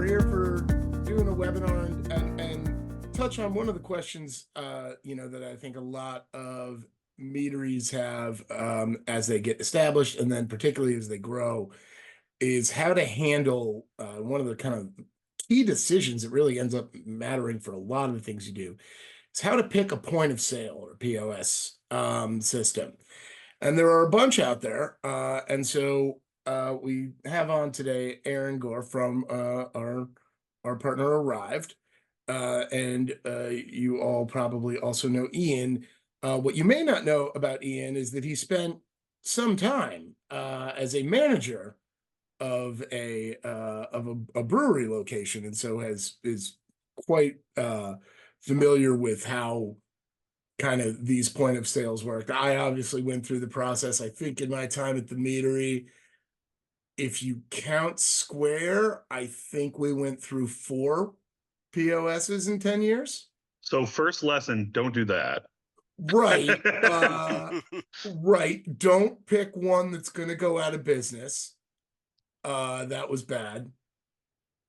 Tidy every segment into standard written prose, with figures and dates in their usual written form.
here for doing a webinar and touch on one of the questions, that I think a lot of meaderies have as they get established, and then particularly as they grow, is how to handle one of the kind of key decisions that really ends up mattering for a lot of the things you do. It's how to pick a point of sale or POS system. And there are a bunch out there. And so we have on today Aaron Gore from our partner Arryved. And you all probably also know Ian. What you may not know about Ian is that he spent some time as a manager of a brewery location, and so is quite familiar with how kind of these point of sales work. I obviously went through the process. I think in my time at the Meadery, if you count Square, I think we went through 4 POSs in 10 years. So first lesson, don't do that. Right. Right. Don't pick one that's going to go out of business. That was bad.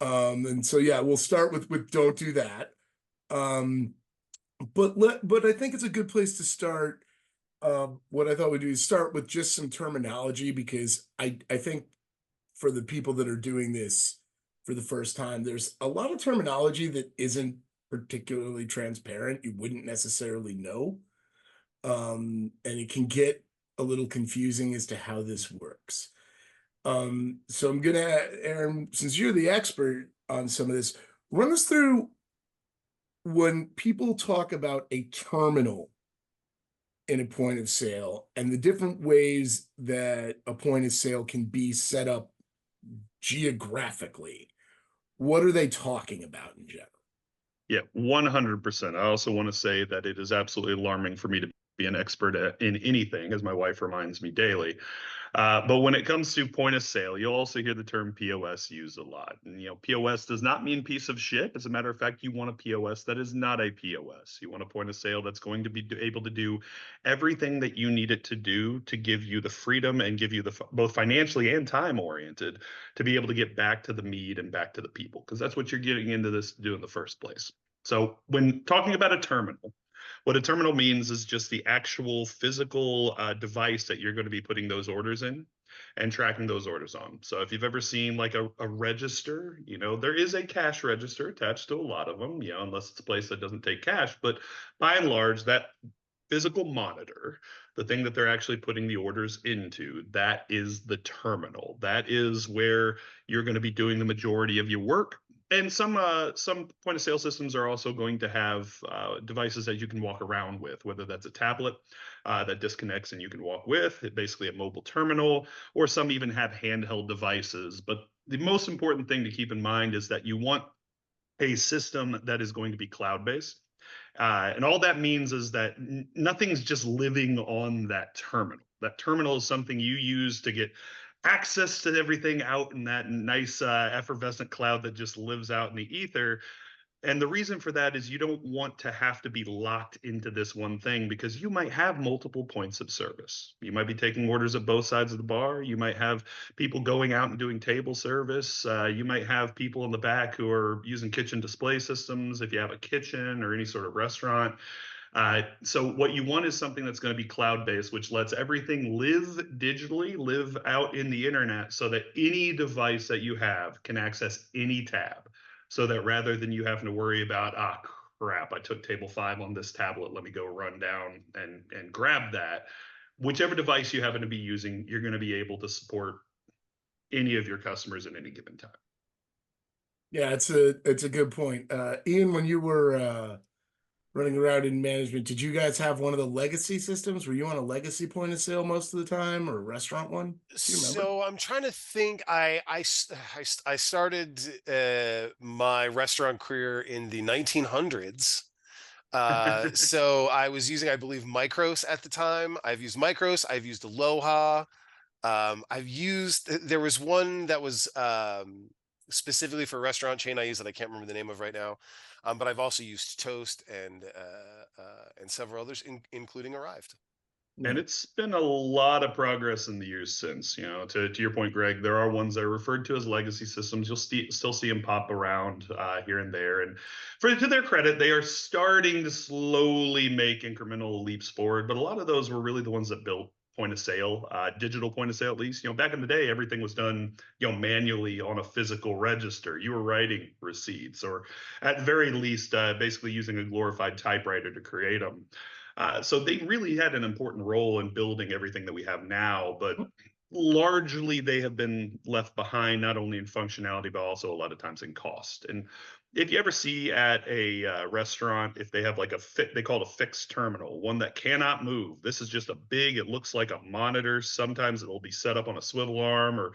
And so, yeah, we'll start with don't do that. But I think it's a good place to start. What I thought we'd do is start with just some terminology, because I think for the people that are doing this for the first time, there's a lot of terminology that isn't particularly transparent. You wouldn't necessarily know. And it can get a little confusing as to how this works. So I'm gonna, Aaron, since you're the expert on some of this, run us through when people talk about a terminal in a point of sale and the different ways that a point of sale can be set up geographically. What are they talking about in general? Yeah, 100%. I also want to say that it is absolutely alarming for me to be an expert in anything, as my wife reminds me daily. But when it comes to point of sale, you'll also hear the term POS used a lot. And, POS does not mean piece of shit. As a matter of fact, you want a POS that is not a POS. You want a point of sale that's going to be able to do everything that you need it to do to give you the freedom and give you the both financially and time oriented to be able to get back to the Mead and back to the people, because that's what you're getting into this to do in the first place. So when talking about a terminal, what a terminal means is just the actual physical device that you're going to be putting those orders in and tracking those orders on. So if you've ever seen like a register, there is a cash register attached to a lot of them, unless it's a place that doesn't take cash. But by and large, that physical monitor, the thing that they're actually putting the orders into, that is the terminal. That is where you're going to be doing the majority of your work. And some point of sale systems are also going to have devices that you can walk around with, whether that's a tablet that disconnects and you can walk with, basically a mobile terminal, or some even have handheld devices. But the most important thing to keep in mind is that you want a system that is going to be cloud-based. And all that means is that nothing's just living on that terminal. That terminal is something you use to get access to everything out in that nice effervescent cloud that just lives out in the ether. And the reason for that is you don't want to have to be locked into this one thing, because you might have multiple points of service. You might be taking orders at both sides of the bar. You might have people going out and doing table service. You might have people in the back who are using kitchen display systems if you have a kitchen or any sort of restaurant. So what you want is something that's going to be cloud-based, which lets everything live digitally, live out in the internet, so that any device that you have can access any tab. So that rather than you having to worry about, crap, I took table 5 on this tablet, let me go run down and grab that. Whichever device you happen to be using, you're going to be able to support any of your customers at any given time. Yeah, it's a good point. Ian, when you were running around in management, did you guys have one of the legacy systems? Were you on a legacy point of sale most of the time, or a restaurant one? Do you remember? So I'm trying to think. I started my restaurant career in the 1900s. So I was using, I believe, Micros at the time. I've used Micros. I've used Aloha. There was one that was specifically for a restaurant chain I use that I can't remember the name of right now. But I've also used Toast and several others, including Arryved. And it's been a lot of progress in the years since. To your point, Greg, there are ones that are referred to as legacy systems. You'll still see them pop around here and there. And to their credit, they are starting to slowly make incremental leaps forward. But a lot of those were really the ones that built point of sale, digital point of sale, at least. Back in the day, everything was done, manually on a physical register. You were writing receipts, or at very least, basically using a glorified typewriter to create them. So they really had an important role in building everything that we have now, but largely they have been left behind, not only in functionality, but also a lot of times in cost. And if you ever see at a restaurant, if they have like they call it a fixed terminal, one that cannot move. This is just it looks like a monitor. Sometimes it'll be set up on a swivel arm or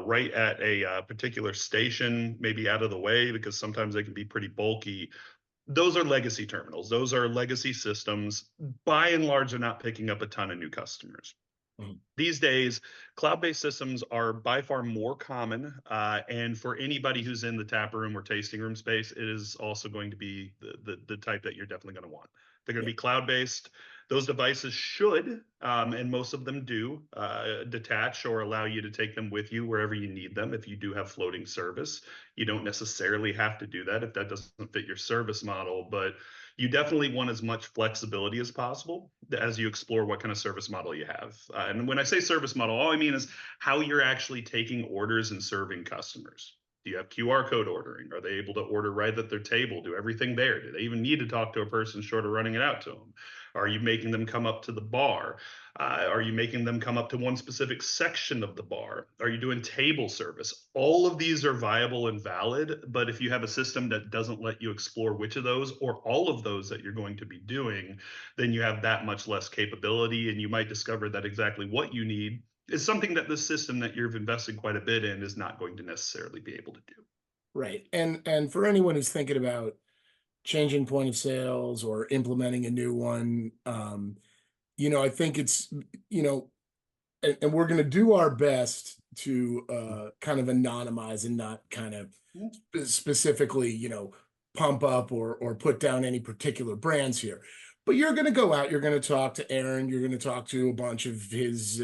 right at a particular station, maybe out of the way, because sometimes they can be pretty bulky. Those are legacy terminals. Those are legacy systems. By and large, they're not picking up a ton of new customers. These days, cloud-based systems are by far more common. And for anybody who's in the tap room or tasting room space, it is also going to be the type that you're definitely going to want. They're going to be cloud-based. Those devices should, and most of them do, detach or allow you to take them with you wherever you need them. If you do have floating service, you don't necessarily have to do that if that doesn't fit your service model, but you definitely want as much flexibility as possible as you explore what kind of service model you have. And when I say service model, all I mean is how you're actually taking orders and serving customers. Do you have QR code ordering? Are they able to order right at their table, do everything there? Do they even need to talk to a person short of running it out to them? Are you making them come up to the bar? Are you making them come up to one specific section of the bar? Are you doing table service? All of these are viable and valid, but if you have a system that doesn't let you explore which of those or all of those that you're going to be doing, then you have that much less capability, and you might discover that exactly what you need is something that the system that you've invested quite a bit in is not going to necessarily be able to do. Right. And for anyone who's thinking about changing point of sales or implementing a new one, I think it's, and we're going to do our best to kind of anonymize and not kind of specifically, pump up or put down any particular brands here. But you're going to go out, you're going to talk to Aaron, you're going to talk to a bunch of his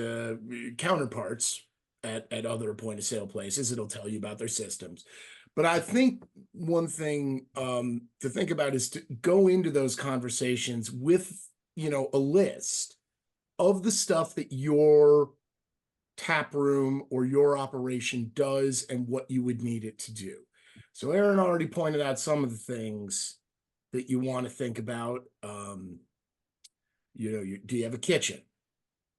counterparts at other point of sale places. It'll tell you about their systems. But I think one thing to think about is to go into those conversations with, a list of the stuff that your tap room or your operation does and what you would need it to do. So Aaron already pointed out some of the things that you want to think about. Do you have a kitchen?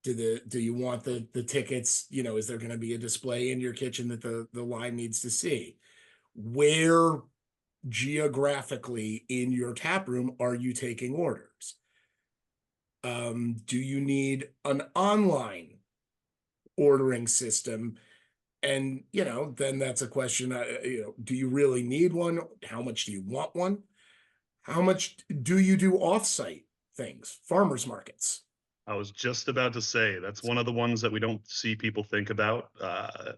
Do you want the tickets? Is there going to be a display in your kitchen that the line needs to see? Where geographically in your tap room are you taking orders? Do you need an online ordering system? And, then that's a question, do you really need one? How much do you want one? How much do you do offsite things, farmers markets? I was just about to say that's one of the ones that we don't see people think about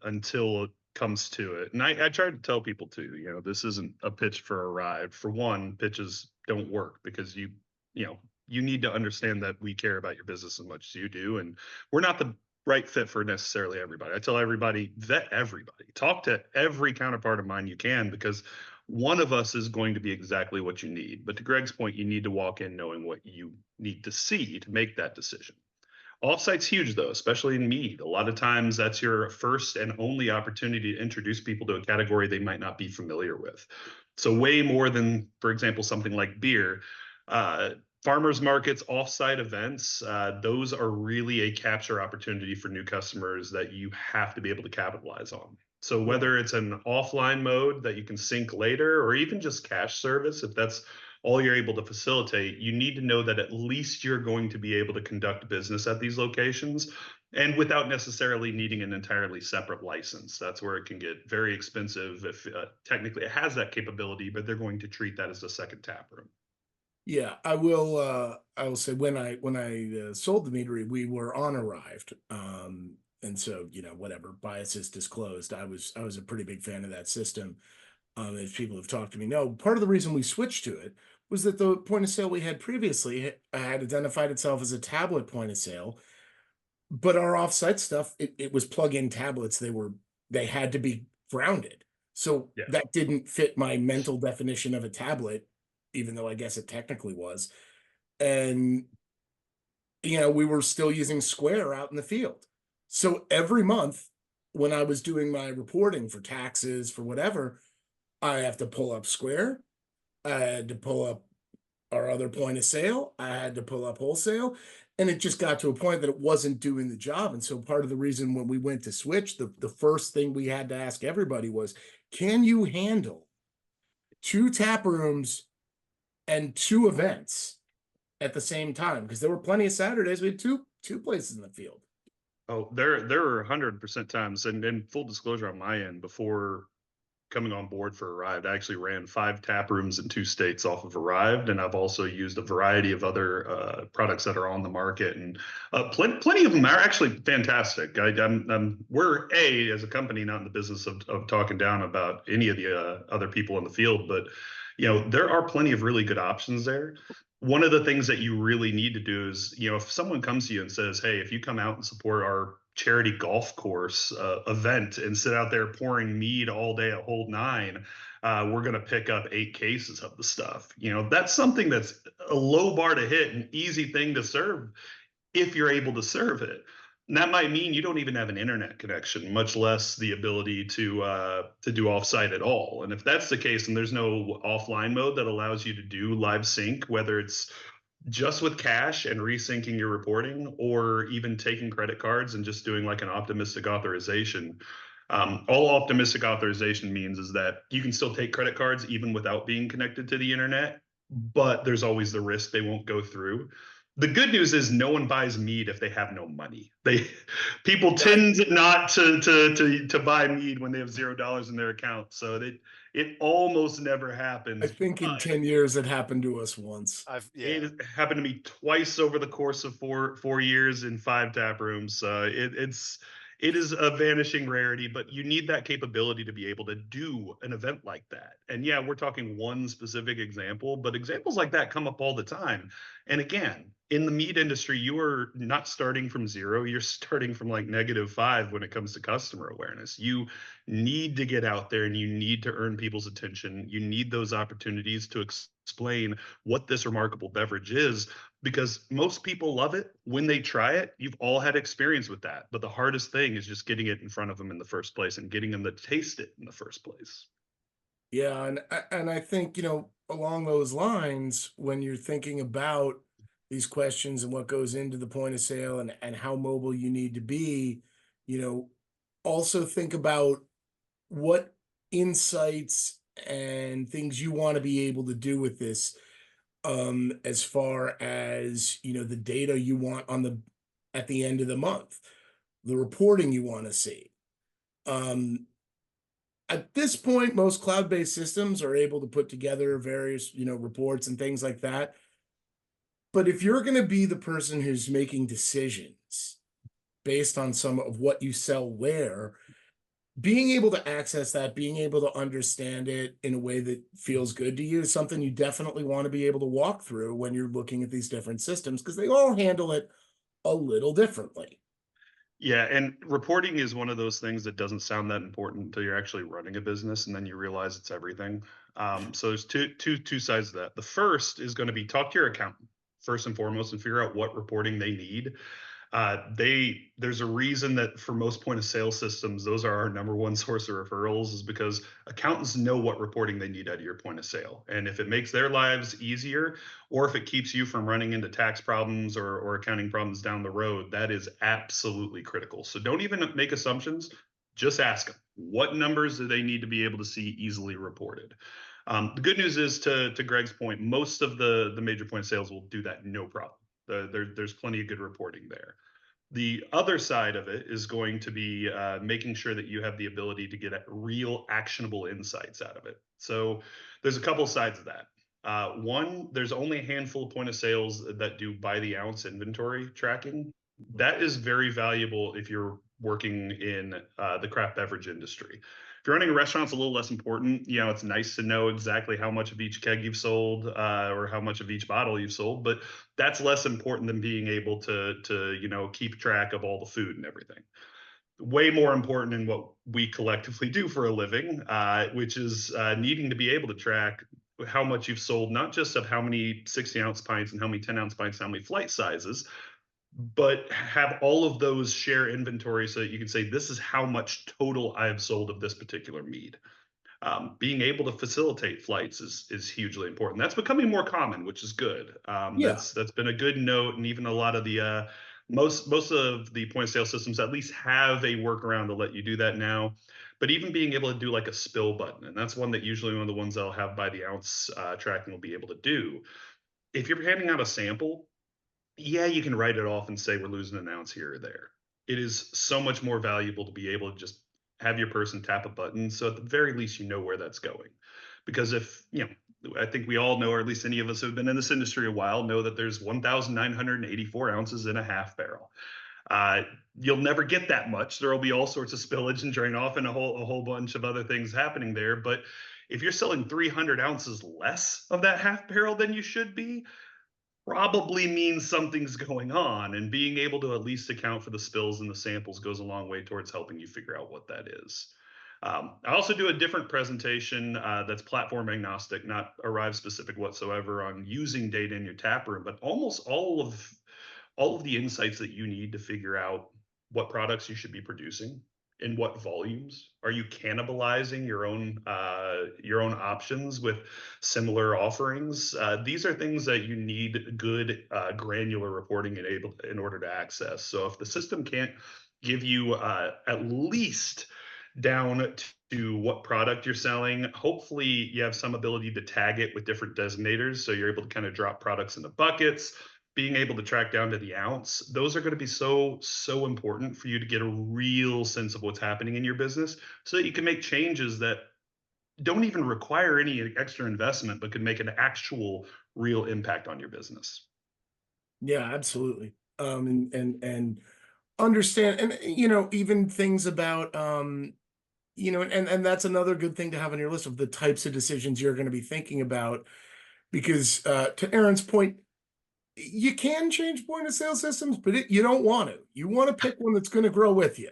until it comes to it. And I try to tell people too, this isn't a pitch for Arryved. For one, pitches don't work because you need to understand that we care about your business as much as you do, and we're not the right fit for necessarily everybody. I tell everybody, vet everybody, talk to every counterpart of mine you can, because one of us is going to be exactly what you need. But to Greg's point, you need to walk in knowing what you need to see to make that decision. Offsite's huge though, especially in Mead. A lot of times that's your first and only opportunity to introduce people to a category they might not be familiar with. So way more than, for example, something like beer. Farmers markets, offsite events, those are really a capture opportunity for new customers that you have to be able to capitalize on. So whether it's an offline mode that you can sync later, or even just cash service, if that's all you're able to facilitate, you need to know that at least you're going to be able to conduct business at these locations, and without necessarily needing an entirely separate license. That's where it can get very expensive if technically it has that capability, but they're going to treat that as a second tap room. Yeah, I will say when I sold the Meadery, we were on Arryved. And so, whatever, biases disclosed, I was a pretty big fan of that system. As people have talked to me, no, part of the reason we switched to it was that the point of sale we had previously had identified itself as a tablet point of sale, but our offsite stuff, it was plug-in tablets. They had to be grounded. So Yeah. that didn't fit my mental definition of a tablet, even though I guess it technically was. And we were still using Square out in the field. So every month when I was doing my reporting for taxes, for whatever, I have to pull up Square. I had to pull up our other point of sale. I had to pull up wholesale. And it just got to a point that it wasn't doing the job. And so part of the reason when we went to switch, the first thing we had to ask everybody was, can you handle 2 tap rooms and 2 events at the same time? Because there were plenty of Saturdays we had two places in the field. Oh, there were 100% times, and full disclosure on my end, before coming on board for Arryved, I actually ran 5 tap rooms in 2 states off of Arryved, and I've also used a variety of other products that are on the market, and plenty of them are actually fantastic. We're as a company not in the business of talking down about any of the other people in the field, but there are plenty of really good options there. One of the things that you really need to do is, if someone comes to you and says, hey, if you come out and support our charity golf course event and sit out there pouring mead all day at hole 9, we're going to pick up 8 cases of the stuff. That's something that's a low bar to hit, an easy thing to serve if you're able to serve it. And that might mean you don't even have an internet connection, much less the ability to do offsite at all. And if that's the case, and there's no offline mode that allows you to do live sync, whether it's just with cash and resyncing your reporting, or even taking credit cards and just doing like an optimistic authorization. All optimistic authorization means is that you can still take credit cards even without being connected to the internet, but there's always the risk they won't go through. The good news is no one buys mead if they have no money. People tend not to buy mead when they have $0 in their account. So it almost never happens. I think in 10 years it happened to us once. It happened to me twice over the course of four years in 5 tap rooms. It is a vanishing rarity, but you need that capability to be able to do an event like that. And yeah, we're talking one specific example, but examples like that come up all the time. And again, in the meat industry, you are not starting from 0. You're starting from like -5 when it comes to customer awareness. You need to get out there and you need to earn people's attention. You need those opportunities to explain what this remarkable beverage is, because most people love it when they try it. You've all had experience with that, but the hardest thing is just getting it in front of them in the first place and getting them to taste it in the first place. Yeah, and I think, along those lines, when you're thinking about these questions and what goes into the point of sale and how mobile you need to be, also think about what insights and things you want to be able to do with this, as far as, the data you want at the end of the month, the reporting you want to see. At this point, most cloud-based systems are able to put together various, reports and things like that. But if you're going to be the person who's making decisions based on some of what you sell where, being able to access that, being able to understand it in a way that feels good to you is something you definitely want to be able to walk through when you're looking at these different systems, because they all handle it a little differently. Yeah, and reporting is one of those things that doesn't sound that important until you're actually running a business, and then you realize it's everything. So there's two sides of that. The first is going to be talk to your accountant first and foremost and figure out what reporting they need. There's a reason that for most point of sale systems, those are our #1 source of referrals, is because accountants know what reporting they need out of your point of sale. And if it makes their lives easier, or if it keeps you from running into tax problems or accounting problems down the road, that is absolutely critical. So don't even make assumptions, just ask them. What numbers do they need to be able to see easily reported? The good news is, to Greg's point, most of the major point of sales will do that no problem. There's plenty of good reporting there. The other side of it is going to be making sure that you have the ability to get real actionable insights out of it. So there's a couple sides of that. One, there's only a handful of point of sales that do by the ounce inventory tracking. That is very valuable if you're working in the craft beverage industry. If you're running a restaurant, it's a little less important. You know, it's nice to know exactly how much of each keg you've sold, or how much of each bottle you've sold, but that's less important than being able to you know, keep track of all the food and everything. Way more important in what we collectively do for a living, which is needing to be able to track how much you've sold, not just of how many 60-ounce pints and how many 10-ounce pints, how many flight sizes, but have all of those share inventory so that you can say, this is how much total I've sold of this particular mead. Being able to facilitate flights is hugely important. That's becoming more common, which is good. Yeah. That's been a good note, and even a lot of the most of the point of sale systems at least have a workaround to let you do that now. But even being able to do like a spill button, and that's one that usually one of the ones I'll have by the ounce tracking will be able to do. If you're handing out a sample, yeah, you can write it off and say we're losing an ounce here or there. It is so much more valuable to be able to just have your person tap a button. So at the very least, you know where that's going. Because if, you know, I think we all know, or at least any of us who have been in this industry a while, know that there's 1,984 ounces in a half barrel. You'll never get that much. There will be all sorts of spillage and drain off and a whole bunch of other things happening there. But if you're selling 300 ounces less of that half barrel than you should be, probably means something's going on, and being able to at least account for the spills and the samples goes a long way towards helping you figure out what that is. I also do a different presentation that's platform agnostic, not Arryved specific whatsoever, on using data in your tap room, but almost all of the insights that you need to figure out what products you should be producing, in what volumes. Are you cannibalizing your own options with similar offerings? These are things that you need good granular reporting in order to access. So if the system can't give you at least down to what product you're selling, hopefully you have some ability to tag it with different designators, so you're able to kind of drop products into buckets. Being able to track down to the ounce, those are going to be so important for you to get a real sense of what's happening in your business, so that you can make changes that don't even require any extra investment, but can make an actual real impact on your business. Yeah, absolutely. And understand, and you know, even things about you know, and that's another good thing to have on your list of the types of decisions you're going to be thinking about, because to Aaron's point, you can change point of sale systems, but you don't want to. You want to pick one that's going to grow with you.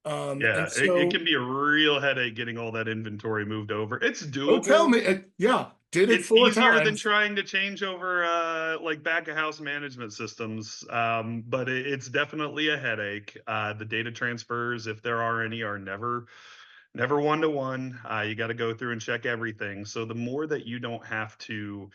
Yeah, And it so, can be a real headache getting all that inventory moved over. It's oh, tell doable. me, yeah, did it It's 4 easier than times. trying to change over like back of house management systems, but it's definitely a headache. The data transfers, if there are any, are never one-to-one. You got to go through and check everything. So the more that you don't have to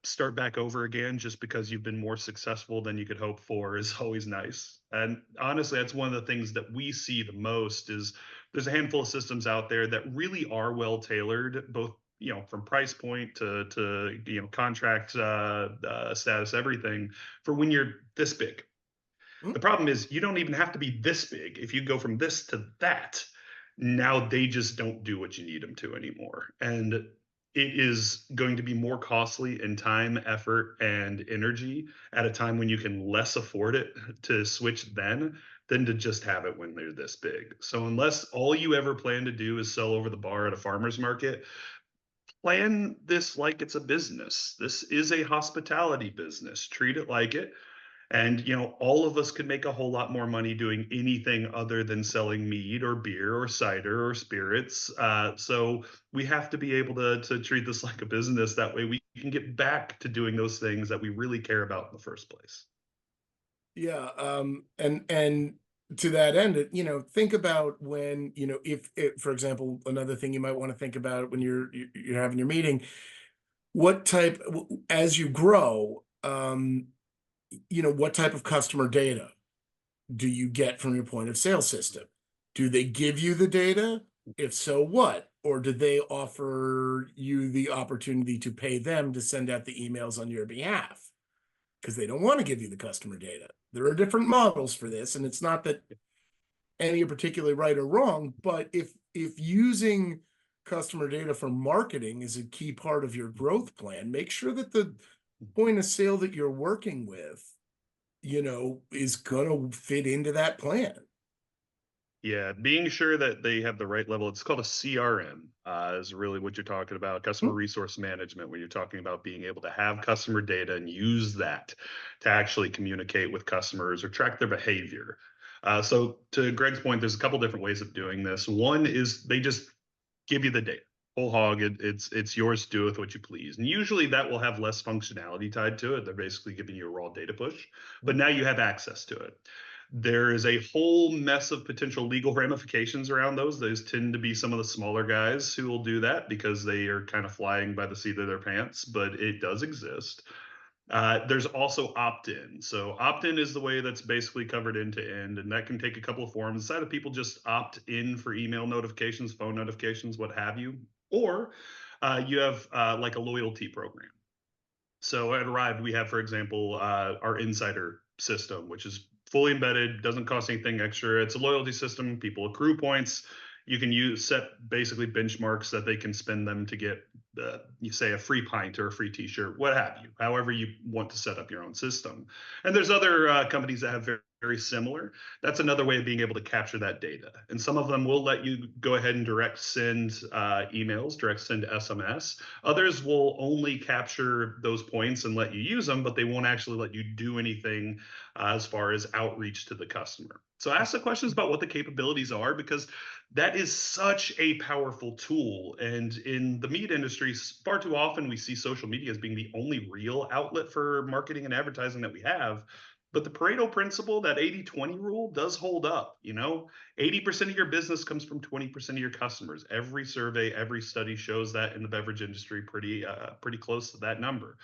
start back over again just because you've been more successful than you could hope for is always nice. And honestly, that's one of the things that we see the most is there's a handful of systems out there that really are well tailored, both, you know, from price point to you know, contract status, everything, for when you're this big. The problem is you don't even have to be this big. If you go from this to that, now they just don't do what you need them to anymore. And it is going to be more costly in time, effort, and energy at a time when you can less afford it to switch then than to just have it when they're this big. So unless all you ever plan to do is sell over the bar at a farmer's market, plan this like it's a business. This is a hospitality business. Treat it like it. And, you know, all of us could make a whole lot more money doing anything other than selling mead or beer or cider or spirits. So we have to be able to treat this like a business. That way we can get back to doing those things that we really care about in the first place. Yeah, and to that end, you know, think about when, you know, if for example, another thing you might want to think about when you're having your meeting, what type, as you grow, you know, what type of customer data do you get from your point of sale system? Do they give you the data? If so, what? Or do they offer you the opportunity to pay them to send out the emails on your behalf? Because they don't want to give you the customer data. There are different models for this, and it's not that any are particularly right or wrong, but if using customer data for marketing is a key part of your growth plan, make sure that the point of sale that you're working with, you know, is going to fit into that plan. Yeah, being sure that they have the right level. It's called a CRM, is really what you're talking about. Customer resource management, when you're talking about being able to have customer data and use that to actually communicate with customers or track their behavior. So to Greg's point, there's a couple different ways of doing this. One is they just give you the data whole hog. It's yours to do with what you please, and usually that will have less functionality tied to it. They're basically giving you a raw data push, but now you have access to it. There is a whole mess of potential legal ramifications around those. Those tend to be some of the smaller guys who will do that because they are kind of flying by the seat of their pants, but it does exist. There's also opt-in. So opt-in is the way that's basically covered end to end, and that can take a couple of forms. Instead of people just opt in for email notifications, phone notifications, what have you, or you have like a loyalty program. So at Arryved, we have, for example, our insider system, which is fully embedded, doesn't cost anything extra. It's a loyalty system. People accrue points. You can set basically benchmarks that they can spend them to get, you say, a free pint or a free T-shirt, what have you, however you want to set up your own system. And there's other companies that have very similar. That's another way of being able to capture that data. And some of them will let you go ahead and direct send emails, direct send SMS. Others will only capture those points and let you use them, but they won't actually let you do anything as far as outreach to the customer. So ask the questions about what the capabilities are, because that is such a powerful tool. And in the meat industry, far too often we see social media as being the only real outlet for marketing and advertising that we have. But the Pareto principle, that 80-20 rule, does hold up. 80% of your business comes from 20% of your customers. Every survey, every study shows that in the beverage industry, pretty close to that number.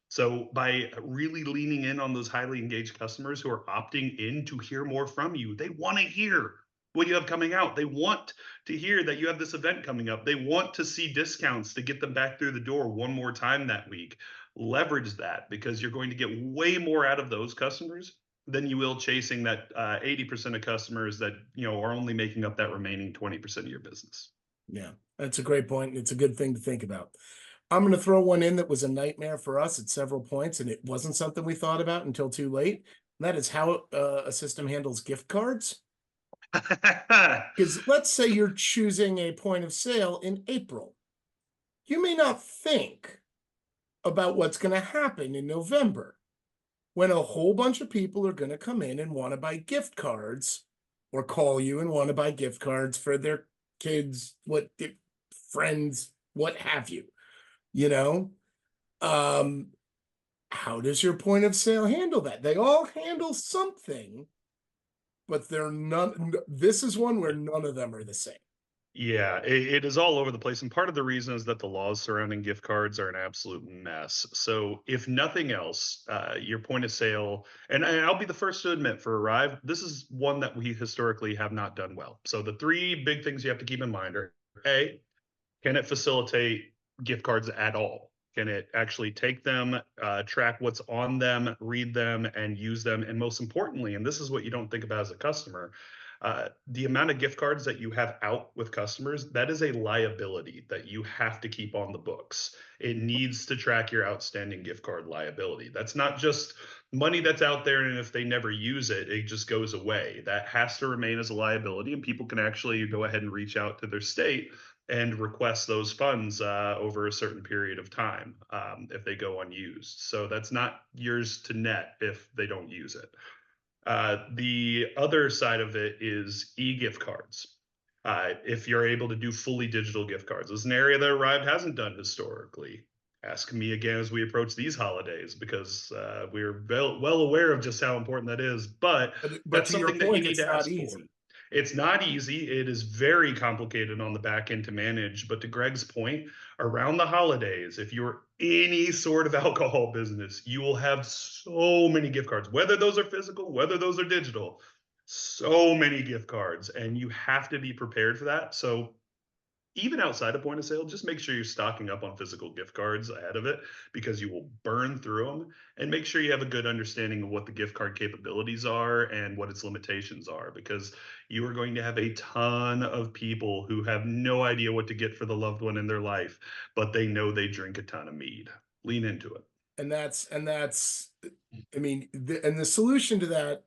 So by really leaning in on those highly engaged customers who are opting in to hear more from you, they want to hear what you have coming out. They want to hear that you have this event coming up. They want to see discounts to get them back through the door one more time that week. Leverage that, because you're going to get way more out of those customers than you will chasing that 80% of customers that are only making up that remaining 20% of your business. Yeah, that's a great point, and it's a good thing to think about. I'm going to throw one in that was a nightmare for us at several points, and it wasn't something we thought about until too late. And that is how a system handles gift cards. Because let's say you're choosing a point of sale in April. You may not think about what's going to happen in November, when a whole bunch of people are going to come in and want to buy gift cards, or call you and want to buy gift cards for their kids, friends, what have you. How does your point of sale handle that? They all handle something, but they're none. This is one where none of them are the same. Yeah, it is all over the place. And part of the reason is that the laws surrounding gift cards are an absolute mess. So if nothing else, your point of sale, and I'll be the first to admit, for Arryved, this is one that we historically have not done well. So the three big things you have to keep in mind are, A, can it facilitate gift cards at all? Can it actually take them, track what's on them, read them, and use them? And most importantly, and this is what you don't think about as a customer, the amount of gift cards that you have out with customers, that is a liability that you have to keep on the books. It needs to track your outstanding gift card liability. That's not just money that's out there, and if they never use it, it just goes away. That has to remain as a liability, and people can actually go ahead and reach out to their state and request those funds over a certain period of time if they go unused. So that's not yours to net if they don't use it. The other side of it is e-gift cards. If you're able to do fully digital gift cards, this is an area that Arryved hasn't done historically. Ask me again as we approach these holidays, because we're well aware of just how important that is. But that's to your something that you point, need it's to not ask for. easy. It's not easy. It is very complicated on the back end to manage. But to Greg's point, around the holidays, if you're any sort of alcohol business, you will have so many gift cards, whether those are physical, whether those are digital, so many gift cards, and you have to be prepared for that. So even outside of point of sale, just make sure you're stocking up on physical gift cards ahead of it, because you will burn through them. And make sure you have a good understanding of what the gift card capabilities are and what its limitations are, because you are going to have a ton of people who have no idea what to get for the loved one in their life, but they know they drink a ton of mead. Lean into it. And that's, I mean, and the solution to that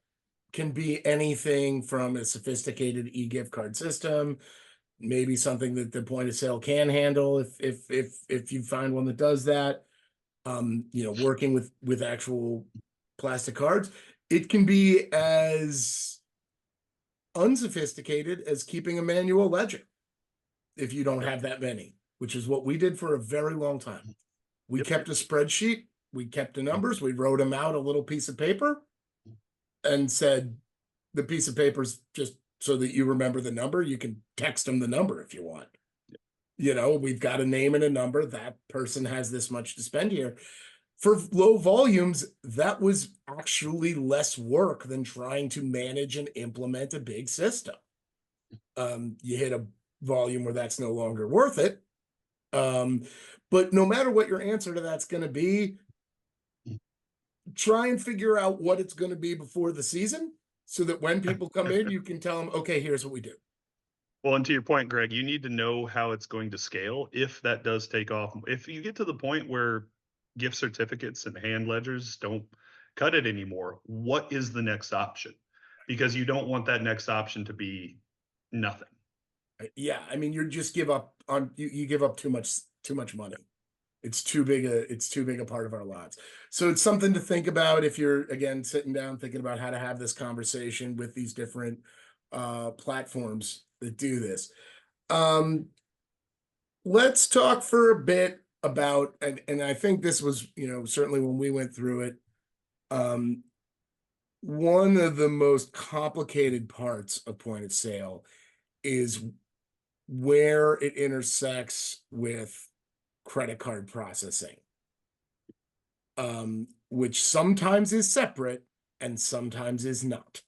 can be anything from a sophisticated e-gift card system, maybe something that the point of sale can handle if you find one that does that. Working with actual plastic cards. It can be as unsophisticated as keeping a manual ledger if you don't have that many, which is what we did for a very long time. We Yep. kept a spreadsheet, we kept the numbers, we wrote them out a little piece of paper and said the piece of paper's just so that you remember the number. You can text them the number if you want. We've got a name and a number. That person has this much to spend here. For low volumes, that was actually less work than trying to manage and implement a big system. You hit a volume where that's no longer worth it. But no matter what your answer to that's going to be, try and figure out what it's going to be before the season so that when people come in, you can tell them, okay, here's what we do. Well, and to your point, Greg, you need to know how it's going to scale if that does take off. If you get to the point where gift certificates and hand ledgers don't cut it anymore, what is the next option? Because you don't want that next option to be nothing. Yeah, I mean, you just give up on you give up too much money. It's too big a part of our lives. So it's something to think about if you're again sitting down thinking about how to have this conversation with these different platforms that do this. Let's talk for a bit about, and I think this was, certainly when we went through it, one of the most complicated parts of point of sale is where it intersects with credit card processing, which sometimes is separate and sometimes is not.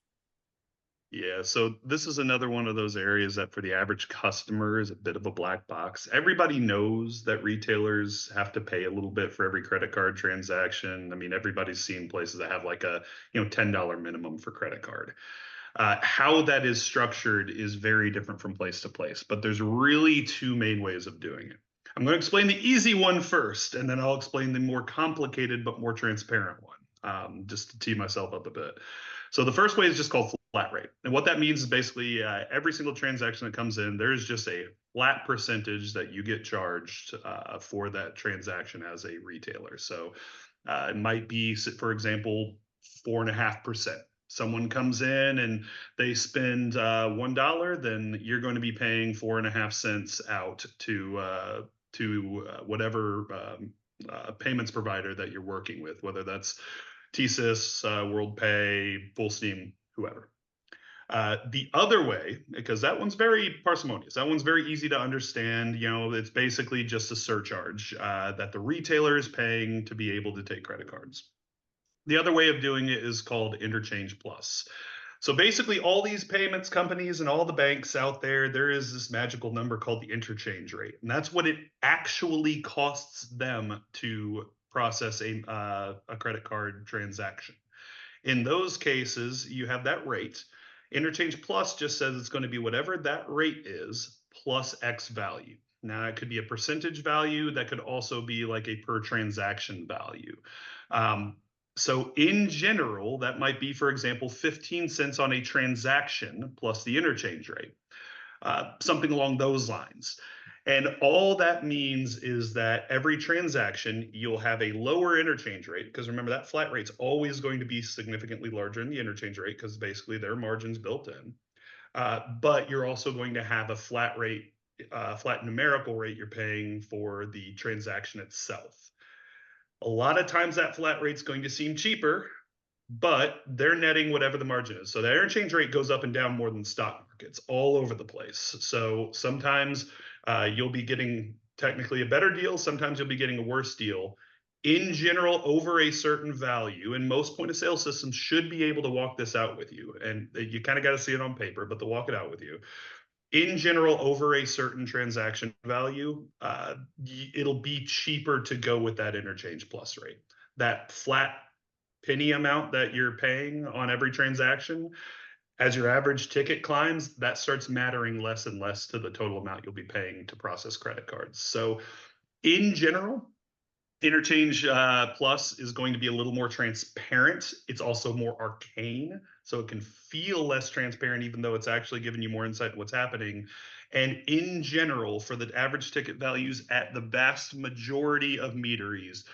Yeah, so this is another one of those areas that for the average customer is a bit of a black box. Everybody knows that retailers have to pay a little bit for every credit card transaction. I mean, everybody's seen places that have like a $10 minimum for credit card. How that is structured is very different from place to place, but there's really two main ways of doing it. I'm going to explain the easy one first, and then I'll explain the more complicated but more transparent one, just to tee myself up a bit. So the first way is just called flat rate. And what that means is basically every single transaction that comes in, there's just a flat percentage that you get charged for that transaction as a retailer. So it might be, for example, 4.5%. Someone comes in and they spend $1, then you're going to be paying 4.5 cents out to whatever payments provider that you're working with, whether that's TSYS, WorldPay, Full Steam, whoever. The other way, because that one's very parsimonious, that one's very easy to understand. It's basically just a surcharge that the retailer is paying to be able to take credit cards. The other way of doing it is called interchange plus. So basically all these payments companies and all the banks out there is this magical number called the interchange rate. And that's what it actually costs them to process a credit card transaction. In those cases, you have that rate. Interchange plus just says it's going to be whatever that rate is plus X value. Now, it could be a percentage value. That could also be like a per transaction value. So in general, that might be, for example, 15 cents on a transaction plus the interchange rate, something along those lines. And all that means is that every transaction, you'll have a lower interchange rate, because remember that flat rate's always going to be significantly larger than the interchange rate because basically their margin's built in. But you're also going to have a flat rate, flat numerical rate you're paying for the transaction itself. A lot of times that flat rate's going to seem cheaper, but they're netting whatever the margin is. So the interchange rate goes up and down more than the stock markets all over the place. So sometimes you'll be getting technically a better deal. Sometimes you'll be getting a worse deal. In general, over a certain value, and most point of sale systems should be able to walk this out with you. And you kind of got to see it on paper, but they'll walk it out with you. In general, over a certain transaction value, it'll be cheaper to go with that interchange plus rate. That flat penny amount that you're paying on every transaction, as your average ticket climbs, that starts mattering less and less to the total amount you'll be paying to process credit cards. So in general, interchange plus is going to be a little more transparent. It's also more arcane So it can feel less transparent, even though it's actually giving you more insight into what's happening. And in general, for the average ticket values at the vast majority of meaderies,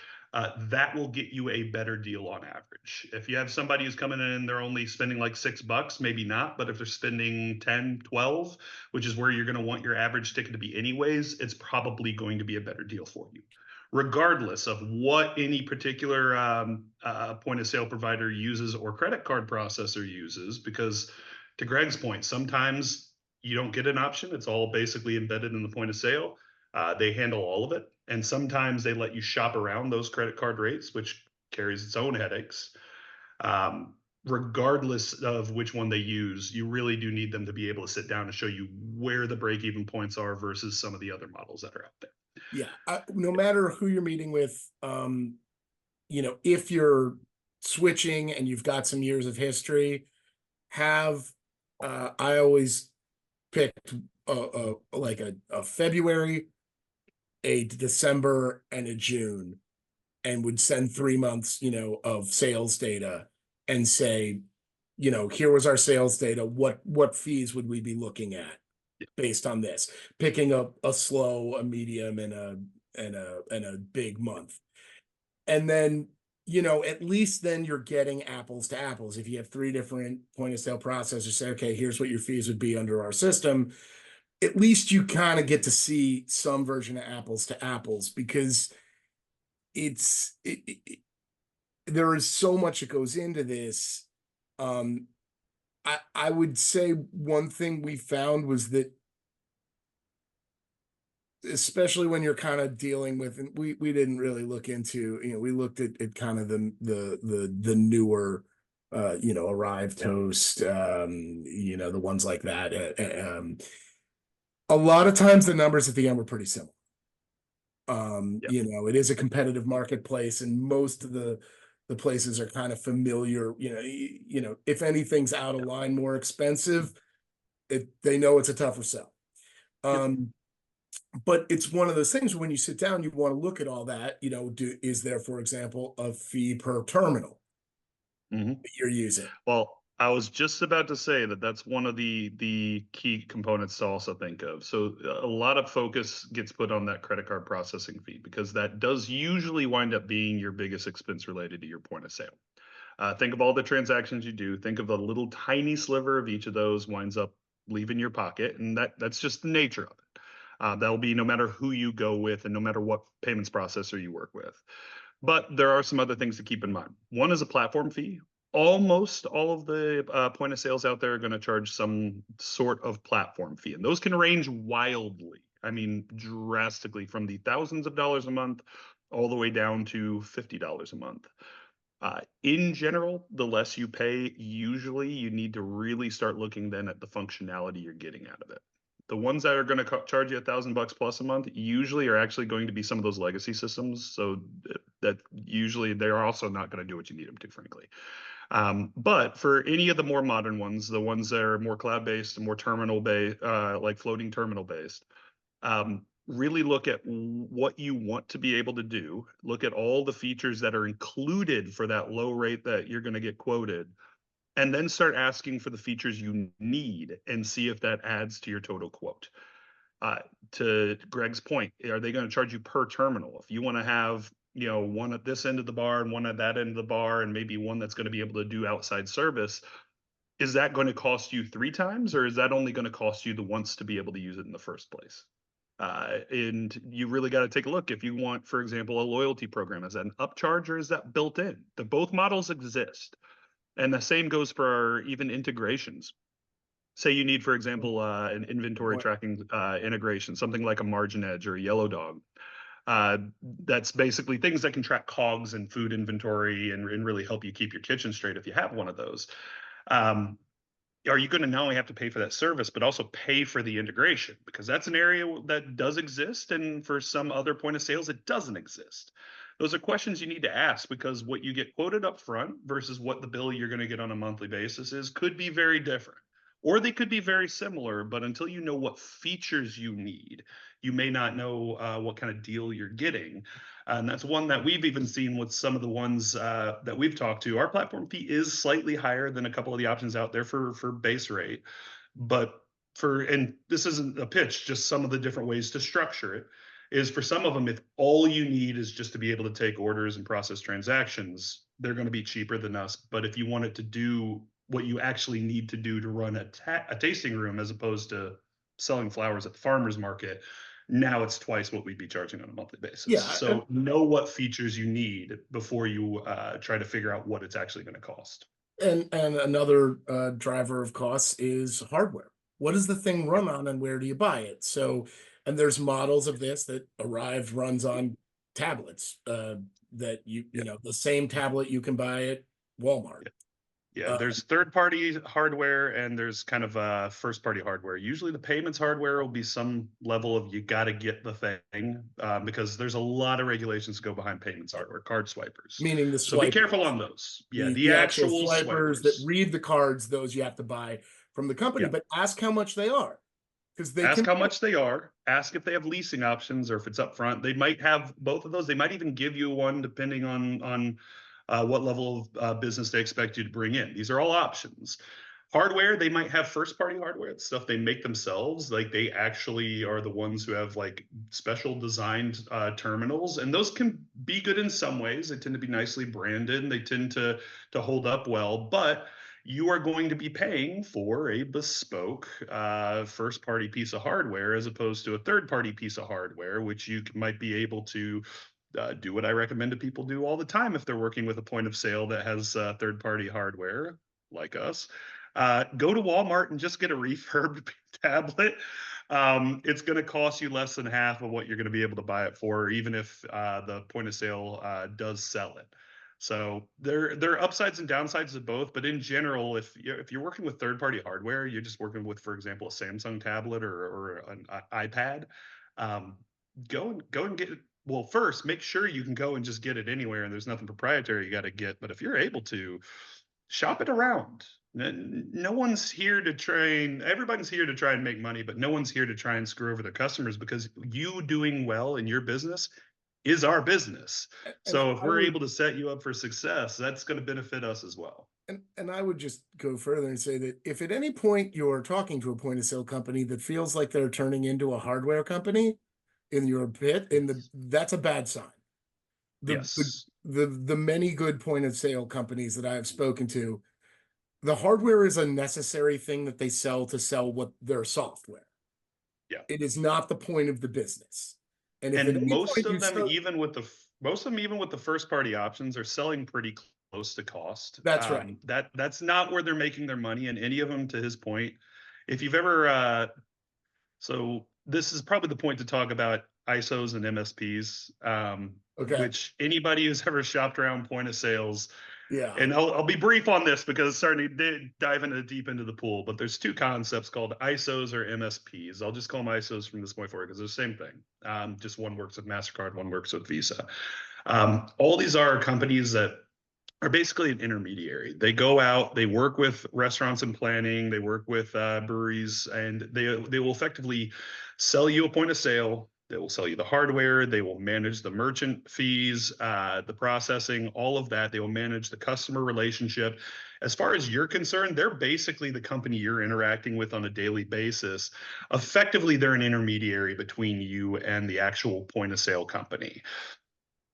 that will get you a better deal on average. If you have somebody who's coming in and they're only spending like $6, maybe not, but if they're spending 10, 12, which is where you're going to want your average ticket to be anyways, it's probably going to be a better deal for you, regardless of what any particular point of sale provider uses or credit card processor uses. Because to Greg's point, sometimes you don't get an option. It's all basically embedded in the point of sale. They handle all of it. And sometimes they let you shop around those credit card rates, which carries its own headaches. Regardless of which one they use, you really do need them to be able to sit down and show you where the break-even points are versus some of the other models that are out there. Yeah, no matter who you're meeting with, if you're switching and you've got some years of history, I always picked like a February, a December, and a June, and would send 3 months, of sales data and say, here was our sales data. What fees would we be looking at based on this? Picking up a slow, a medium, and a big month. And then, at least then you're getting apples to apples. If you have 3 different point of sale processors, say, okay, here's what your fees would be under our system. At least you kind of get to see some version of apples to apples, because there is so much that goes into this. I would say one thing we found was that, especially when you're kind of dealing with, and we didn't really look into, we looked at kind of the newer, Arryved toast, the ones like that. A lot of times the numbers at the end were pretty similar. It is a competitive marketplace, and most of the places are kind of familiar. If anything's out of line, more expensive, they know it's a tougher sell. But it's one of those things when you sit down, you want to look at all that. Is there, for example, a fee per terminal that you're using? Well, I was just about to say that that's one of the key components to also think of. So a lot of focus gets put on that credit card processing fee, because that does usually wind up being your biggest expense related to your point of sale. Think of all the transactions you do. Think of a little tiny sliver of each of those winds up leaving your pocket, and that's just the nature of it. That'll be no matter who you go with and no matter what payments processor you work with. But there are some other things to keep in mind. One is a platform fee. Almost all of the point of sales out there are going to charge some sort of platform fee, and those can range wildly. I mean, drastically, from the thousands of dollars a month all the way down to $50 a month. In general, the less you pay, usually you need to really start looking then at the functionality you're getting out of it. The ones that are going to charge you $1,000 plus a month usually are actually going to be some of those legacy systems. So that usually they're also not going to do what you need them to, frankly. But for any of the more modern ones, the ones that are more cloud-based and more terminal-based, like floating terminal-based, really look at what you want to be able to do. Look at all the features that are included for that low rate that you're going to get quoted, and then start asking for the features you need and see if that adds to your total quote. To Greg's point, are they going to charge you per terminal? If you want to have, one at this end of the bar and one at that end of the bar, and maybe one that's going to be able to do outside service, is that going to cost you 3 times, or is that only going to cost you the once to be able to use it in the first place? And you really got to take a look. If you want, for example, a loyalty program, is that an upcharge or is that built in? Both models exist. And the same goes for even integrations. Say you need, for example, an inventory tracking integration, something like a Margin Edge or a Yellow Dog. That's basically things that can track COGS and food inventory and really help you keep your kitchen straight if you have one of those. Are you going to not only have to pay for that service, but also pay for the integration? Because that's an area that does exist, and for some other point of sales, it doesn't exist. Those are questions you need to ask, because what you get quoted up front versus what the bill you're going to get on a monthly basis could be very different. or they could be very similar, but until you know what features you need, you may not know what kind of deal you're getting. And that's one that we've even seen with some of the ones that we've talked to. Our platform fee is slightly higher than a couple of the options out there for base rate, but and this isn't a pitch, just some of the different ways to structure it is for some of them, if all you need is just to be able to take orders and process transactions, they're going to be cheaper than us. But if you want it to do what you actually need to do to run a tasting room, as opposed to selling flowers at the farmer's market, now it's twice what we'd be charging on a monthly basis. Yeah, So know what features you need before you try to figure out what it's actually going to cost. And another driver of costs is hardware. What does the thing run on, and where do you buy it? So, and there's models of this that Arryved runs on tablets that you know, the same tablet you can buy at Walmart. Yeah, there's third-party hardware and there's kind of first-party hardware. Usually the payments hardware will be some level of you got to get the thing because there's a lot of regulations to go behind payments hardware, card swipers. Meaning the So be careful on those. Yeah, the actual swipers that read the cards, those you have to buy from the company, but ask how much they are. Because they ask how much they are, ask if they have leasing options or if it's upfront. They might have both of those. They might even give you one depending on what level of business they expect you to bring in. These are all options. Hardware, they might have first-party hardware, stuff they make themselves. Like they actually are the ones who have like special designed terminals, and those can be good in some ways. They tend to be nicely branded, and they tend to hold up well. But you are going to be paying for a bespoke first-party piece of hardware as opposed to a third-party piece of hardware, which you might be able to do what I recommend to people do all the time if they're working with a point of sale that has third-party hardware like us. Go to Walmart and just get a refurbed tablet. It's going to cost you less than half of what you're going to be able to buy it for, even if the point of sale does sell it. So there are upsides and downsides of both, but in general, if you're working with third-party hardware, you're just working with, for example, a Samsung tablet or an iPad. Go and get it. Well, first, make sure you can go and just get it anywhere, and there's nothing proprietary you got to get. But if you're able to, shop it around. No one's here to everybody's here to try and make money, but no one's here to try and screw over their customers, because you doing well in your business is our business. So if we're able to set you up for success, that's going to benefit us as well. And I would just go further and say that if at any point you're talking to a point of sale company that feels like they're turning into a hardware company in your bit, that's a bad sign. The many good point of sale companies that I have spoken to, the hardware is a necessary thing that they sell to sell what their software. Yeah, it is not the point of the business. And most of them, even with the first party options, are selling pretty close to cost. That's right. That's not where they're making their money. And any of them, to his point, if you've ever, so this is probably the point to talk about ISOs and MSPs, which anybody who's ever shopped around point of sales. Yeah. And I'll be brief on this because it's starting to dive deep into the pool, but there's two concepts called ISOs or MSPs. I'll just call them ISOs from this point forward because they're the same thing. Just one works with MasterCard, one works with Visa. All these are companies that are basically an intermediary. They go out, they work with restaurants and planning, they work with breweries, and they will effectively sell you a point of sale. They will sell you the hardware. They will manage the merchant fees, the processing, all of that. They will manage the customer relationship. As far as you're concerned, they're basically the company you're interacting with on a daily basis. Effectively, they're an intermediary between you and the actual point of sale company.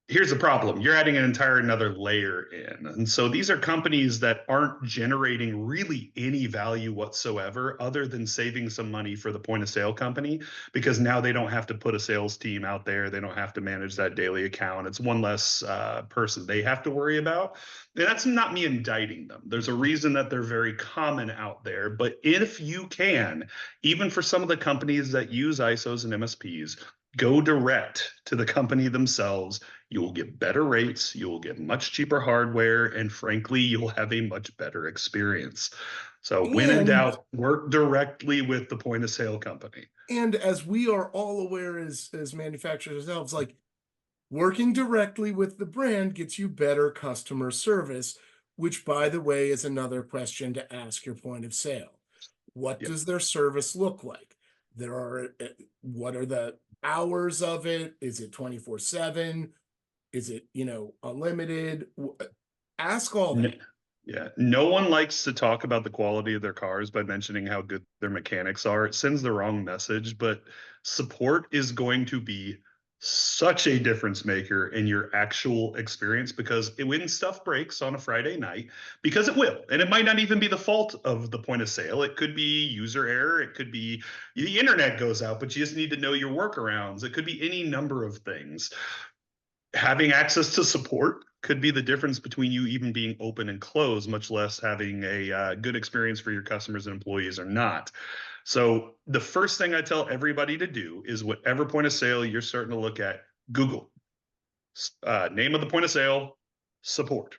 Here's the problem. You're adding an entire another layer in. And so these are companies that aren't generating really any value whatsoever other than saving some money for the point of sale company, because now they don't have to put a sales team out there. They don't have to manage that daily account. It's one less person they have to worry about. And that's not me indicting them. There's a reason that they're very common out there. But if you can, even for some of the companies that use ISOs and MSPs, go direct to the company themselves. You will get better rates, you will get much cheaper hardware, and frankly, you'll have a much better experience. So when in doubt, work directly with the point of sale company. And as we are all aware as manufacturers ourselves, like working directly with the brand gets you better customer service, which, by the way, is another question to ask your point of sale. What Yep. does their service look like? What are the hours of it? Is it 24/7? Is it, unlimited? Ask all that. Yeah, no one likes to talk about the quality of their cars by mentioning how good their mechanics are. It sends the wrong message, but support is going to be such a difference maker in your actual experience because when stuff breaks on a Friday night, because it will, and it might not even be the fault of the point of sale. It could be user error. It could be the internet goes out, but you just need to know your workarounds. It could be any number of things. Having access to support could be the difference between you even being open and closed, much less having a good experience for your customers and employees or not. So the first thing I tell everybody to do is whatever point of sale you're starting to look at, Google name of the point of sale, support.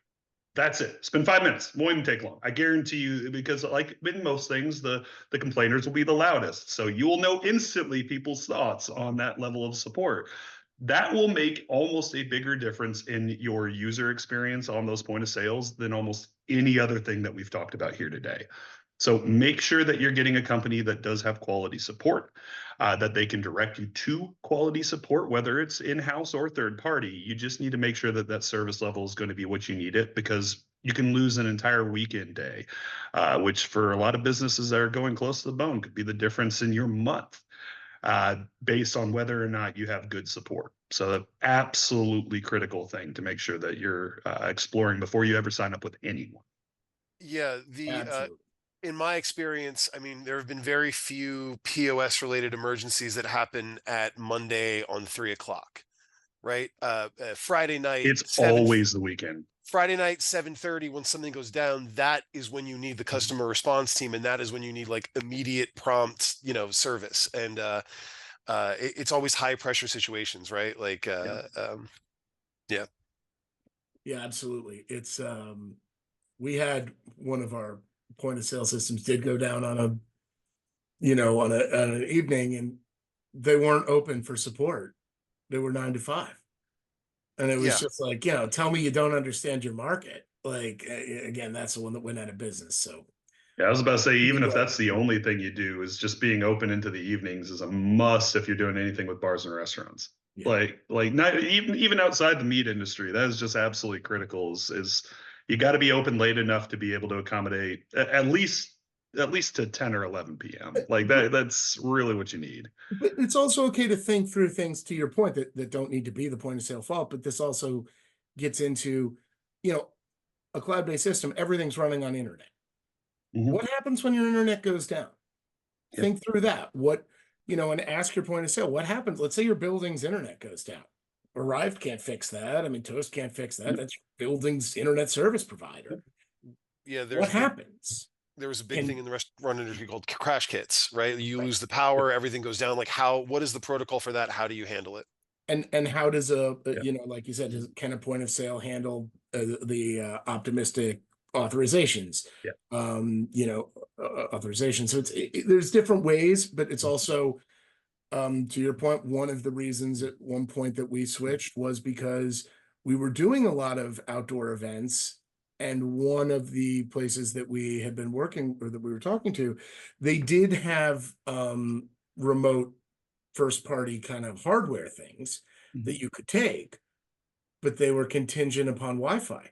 That's it. Spend 5 minutes. Won't even take long. I guarantee you, because like in most things, the complainers will be the loudest. So you will know instantly people's thoughts on that level of support. That will make almost a bigger difference in your user experience on those point of sales than almost any other thing that we've talked about here today. So make sure that you're getting a company that does have quality support, that they can direct you to quality support, whether it's in-house or third party. You just need to make sure that that service level is going to be what you need it, because you can lose an entire weekend day, which for a lot of businesses that are going close to the bone could be the difference in your month, based on whether or not you have good support. So the absolutely critical thing to make sure that you're exploring before you ever sign up with anyone. Yeah, Absolutely. in my experience, I mean, there have been very few POS related emergencies that happen at Monday on 3 o'clock, right? Friday night, It's always the weekend. Friday night, 7:30, when something goes down, that is when you need the customer response team. And that is when you need like immediate prompt, service. And it's always high pressure situations, right? Like, yeah. Yeah, absolutely. It's we had one of our point of sale systems did go down on on an evening, and they weren't open for support. They were 9 to 5. And it was Yeah. just like, tell me you don't understand your market. Like, again, that's the one that went out of business. So Yeah, I was about to say, even if anyway, that's the only thing you do, is just being open into the evenings is a must if you're doing anything with bars and restaurants. yeah. Like not even outside the meat industry, that is just absolutely critical. Is you got to be open late enough to be able to accommodate at least to 10 or 11 p.m. Like that. That's really what you need. But it's also okay to think through things, to your point, that don't need to be the point of sale fault. But this also gets into, a cloud-based system, everything's running on internet. Mhm. What happens when your internet goes down? Yep. Think through that. And ask your point of sale. What happens? Let's say your building's internet goes down. Arryved can't fix that. I mean, Toast can't fix that. Yep. That's your building's internet service provider. Yeah. What happens? There was a big And thing in the restaurant industry called crash kits, right? You lose the power, everything goes down. Like, what is the protocol for that? How do you handle it? and how does Yeah. like you said, can a point of sale handle the optimistic authorizations? Yeah. Authorization. So there's different ways, but it's also, to your point, one of the reasons at one point that we switched was because we were doing a lot of outdoor events. And one of the places that we had been working, or that we were talking to, they did have remote first party kind of hardware things Mhm. that you could take, but they were contingent upon Wi-Fi.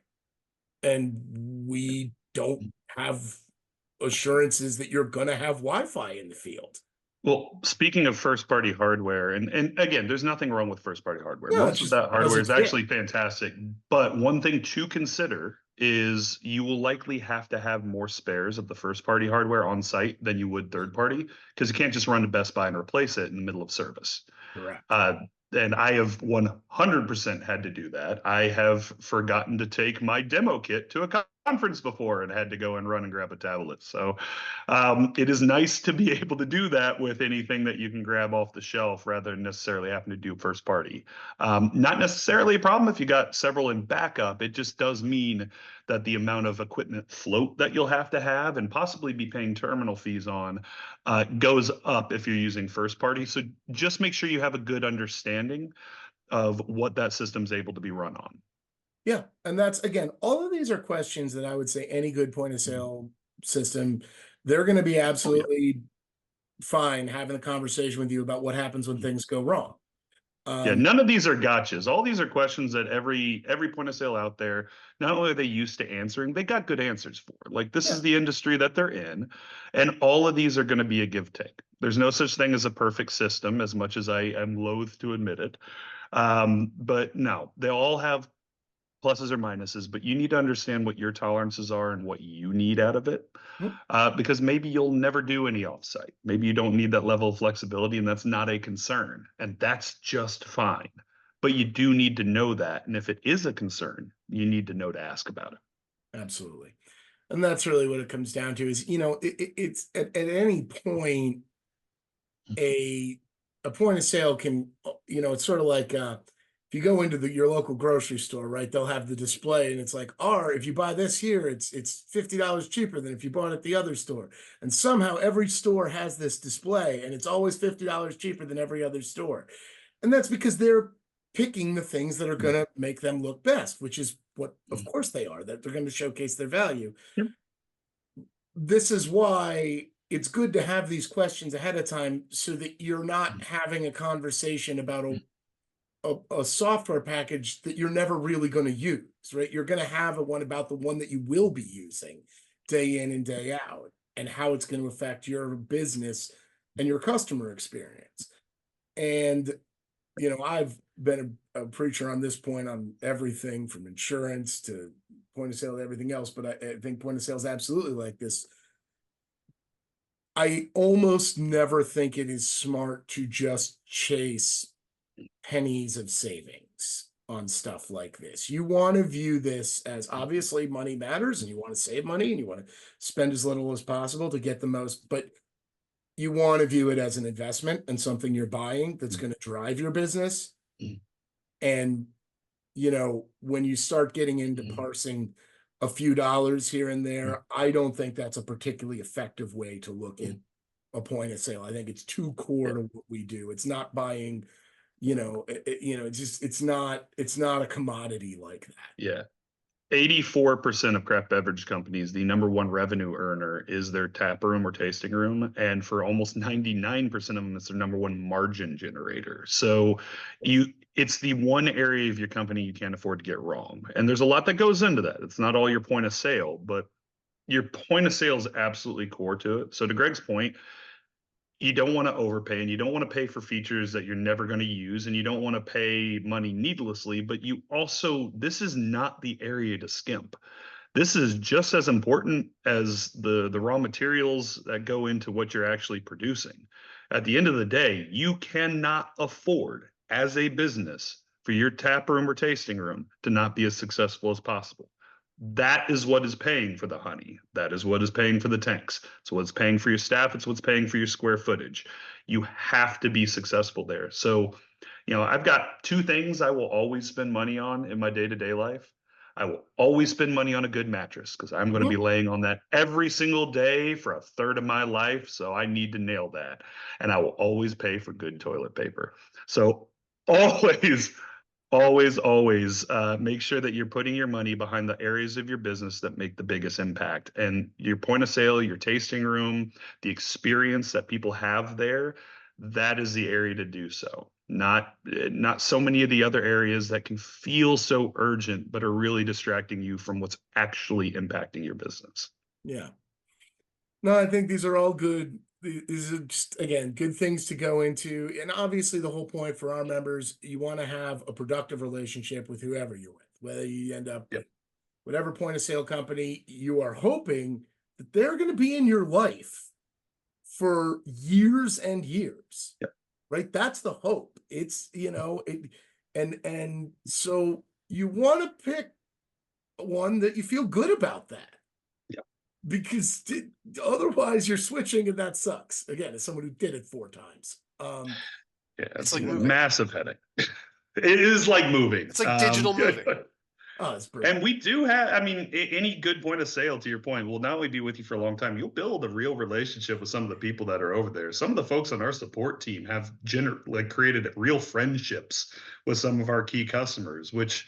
And we don't have assurances that you're going to have Wi-Fi in the field. Well, speaking of first party hardware, and again, there's nothing wrong with first party hardware. No, it Most of just that hardware doesn't is fit. actually fantastic. But one thing to consider is you will likely have to have more spares of the first party hardware on site than you would third party, because you can't just run to Best Buy and replace it in the middle of service. Correct. And I have 100% had to do that. I have forgotten to take my demo kit to a conference before and had to go and run and grab a tablet. So it is nice to be able to do that with anything that you can grab off the shelf rather than necessarily having to do first party. Not necessarily a problem if you got several in backup. It just does mean that the amount of equipment float that you'll have to have and possibly be paying terminal fees on goes up if you're using first party. So just make sure you have a good understanding of what that system's able to be run on. Yeah. And that's, again, all of these are questions that I would say any good point of sale system they're going to be absolutely fine having a conversation with you about what happens when things go wrong. Yeah, none of these are gotchas. All these are questions that every point of sale out there, not only are they used to answering, they got good answers for. Like this Yeah. is the industry that they're in, and all of these are going to be a give take. There's no such thing as a perfect system, as much as I am loath to admit it. But no, they all have pluses or minuses, but you need to understand what your tolerances are and what you need out of it. Mhm. Because maybe you'll never do any offsite. Maybe you don't need that level of flexibility, and that's not a concern. And that's just fine. But you do need to know that. And if it is a concern, you need to know to ask about it. Absolutely. And that's really what it comes down to is, it's at any point, a point of sale can, it's sort of like, if you go into your local grocery store, right, they'll have the display and it's like, if you buy this here, it's $50 cheaper than if you bought at the other store. And somehow every store has this display and it's always $50 cheaper than every other store. And that's because they're picking the things that are going to make them look best, which is what, of course they are, that they're going to showcase their value. Yep. This is why it's good to have these questions ahead of time so that you're not having a conversation about a software package that you're never really going to use, right? You're going to have one about the one that you will be using day in and day out and how it's going to affect your business and your customer experience. And, I've been a preacher on this point on everything from insurance to point of sale to everything else, but I think point of sale is absolutely like this. I almost never think it is smart to just chase pennies of savings on stuff like this. You want to view this as obviously money matters and you want to save money and you want to spend as little as possible to get the most, but you want to view it as an investment and something you're buying that's going to drive your business. And, when you start getting into parsing a few dollars here and there, I don't think that's a particularly effective way to look at a point of sale. I think it's too core to what we do. It's not buying, it's not a commodity like that. Yeah. 84% of craft beverage companies, the number one revenue earner is their tap room or tasting room. And for almost 99% of them, it's their number one margin generator. So it's the one area of your company you can't afford to get wrong. And there's a lot that goes into that. It's not all your point of sale, but your point of sale is absolutely core to it. So to Greg's point, you don't want to overpay and you don't want to pay for features that you're never going to use and you don't want to pay money needlessly, but this is not the area to skimp. This is just as important as the raw materials that go into what you're actually producing. At the end of the day, you cannot afford as a business for your tap room or tasting room to not be as successful as possible. That is what is paying for the honey. That is what is paying for the tanks. It's what's paying for your staff. It's what's paying for your square footage. You have to be successful there. So, I've got two things I will always spend money on in my day-to-day life. I will always spend money on a good mattress because I'm going to be laying on that every single day for a third of my life. So I need to nail that. And I will always pay for good toilet paper. So always make sure that you're putting your money behind the areas of your business that make the biggest impact. And your point of sale, your tasting room, the experience that people have there, that is the area to do so. Not so many of the other areas that can feel so urgent, but are really distracting you from what's actually impacting your business. Yeah. No, I think these are all good. These are just, again, good things to go into. And obviously the whole point for our members, you want to have a productive relationship with whoever you're with, whether you end up with whatever point of sale company, you are hoping that they're going to be in your life for years and years, right? That's the hope. It's, and so you want to pick one that you feel good about that. Because otherwise you're switching and that sucks. Again, as someone who did it 4 times. It's like a massive headache. It is like moving. It's like digital moving. Oh, it's brilliant. And we do have, any good point of sale, to your point, will not only be with you for a long time, you'll build a real relationship with some of the people that are over there. Some of the folks on our support team have created real friendships with some of our key customers, which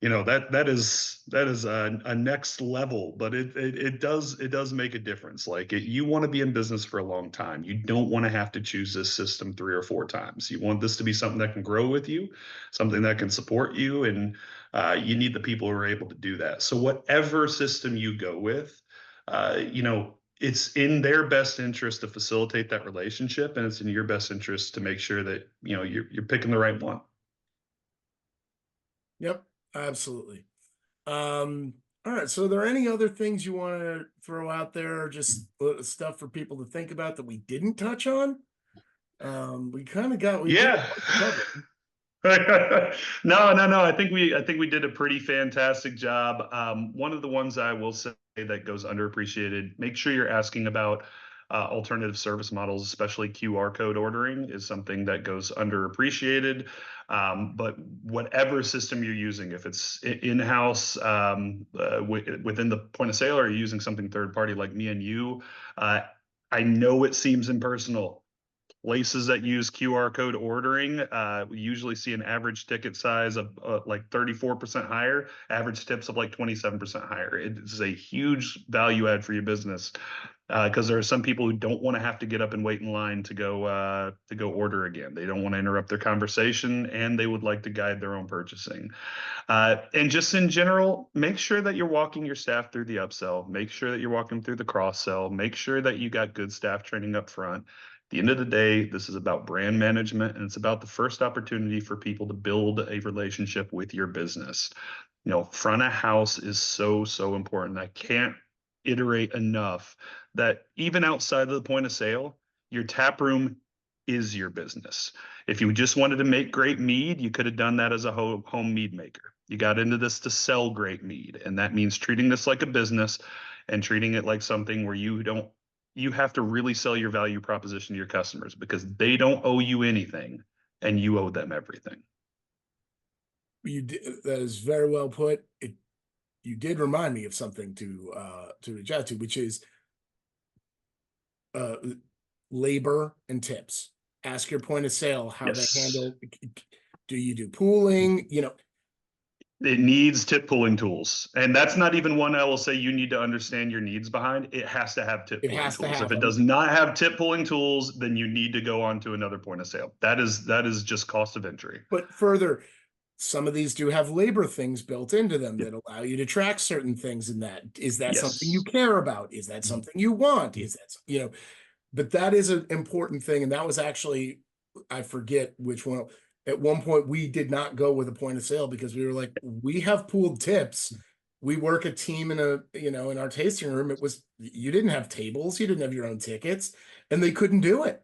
you know, that is a next level, but it does make a difference. Like you want to be in business for a long time. You don't want to have to choose this system 3 or 4 times. You want this to be something that can grow with you, something that can support you, and you need the people who are able to do that. So whatever system you go with, you know, it's in their best interest to facilitate that relationship, and it's in your best interest to make sure that, you know, you're picking the right one. Yep, absolutely. All right. So are there any other things you want to throw out there, or just stuff for people to think about that we didn't touch on? We kind of got, we did Yeah. cover. No. I think we did a pretty fantastic job. One of the ones I will say that goes underappreciated, make sure you're asking about alternative service models, especially QR code ordering is something that goes underappreciated. But whatever system you're using, if it's in-house within the point of sale, or you're using something third party like me and you, I know it seems impersonal. Places that use QR code ordering, we usually see an average ticket size of like 34% higher, average tips of like 27% higher. It is a huge value add for your business, because there are some people who don't want to have to get up and wait in line to go order again. They don't want to interrupt their conversation, and they would like to guide their own purchasing. And just in general, make sure that you're walking your staff through the upsell. Make sure that you're walking through the cross sell. Make sure that you got good staff training up front. At the end of the day, this is about brand management, and it's about the first opportunity for people to build a relationship with your business. You know, front of house is so important. I can't iterate enough that even outside of the point of sale, your tap room is your business. If you just wanted to make great mead, you could have done that as a home mead maker. You got into this to sell great mead, and that means treating this like a business and treating it like something where you have to really sell your value proposition to your customers, because they don't owe you anything and you owe them everything. That is very well put. You did remind me of something to reach out to, which is labor and tips. Ask your point of sale how Yes. they handle. Do you do pooling? You know, it needs tip pulling tools, and that's not even one I will say you need to understand your needs behind. It has to have tip pulling tools. If it does not have tip pulling tools, then you need to go on to another point of sale. That is just cost of entry. But further, some of these do have labor things built into them that allow you to track certain things. In that, is that something you care about? Is that something you want? Is that, you know, but that is an important thing. And that was actually, I forget which one. At one point, we did not go with a point of sale because we were like, we have pooled tips. We work a team in in our tasting room. It was, you didn't have tables, you didn't have your own tickets, and they couldn't do it.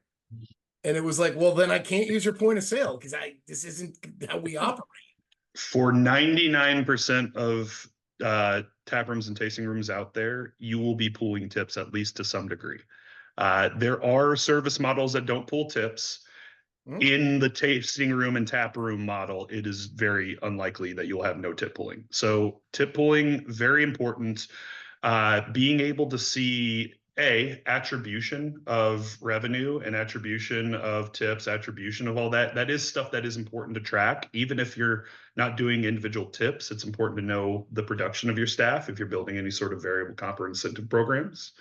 And it was like, well, then I can't use your point of sale because this isn't how we operate. For 99% of tap rooms and tasting rooms out there, you will be pooling tips at least to some degree. There are service models that don't pool tips. In the tasting room and tap room model, it is very unlikely that you'll have no tip pulling. So tip pulling, very important. Being able to see attribution of revenue and attribution of tips, attribution of all that. That is stuff that is important to track. Even if you're not doing individual tips, it's important to know the production of your staff if you're building any sort of variable comp or incentive programs.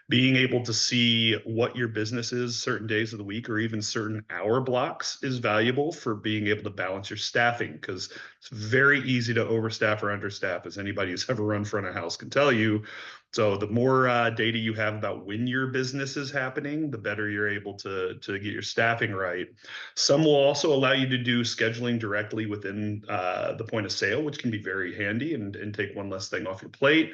Being able to see what your business is certain days of the week or even certain hour blocks is valuable for being able to balance your staffing, because it's very easy to overstaff or understaff, as anybody who's ever run front of house can tell you. So the more data you have about when your business is happening, the better you're able to get your staffing right. Some will also allow you to do scheduling directly within the point of sale, which can be very handy and take one less thing off your plate.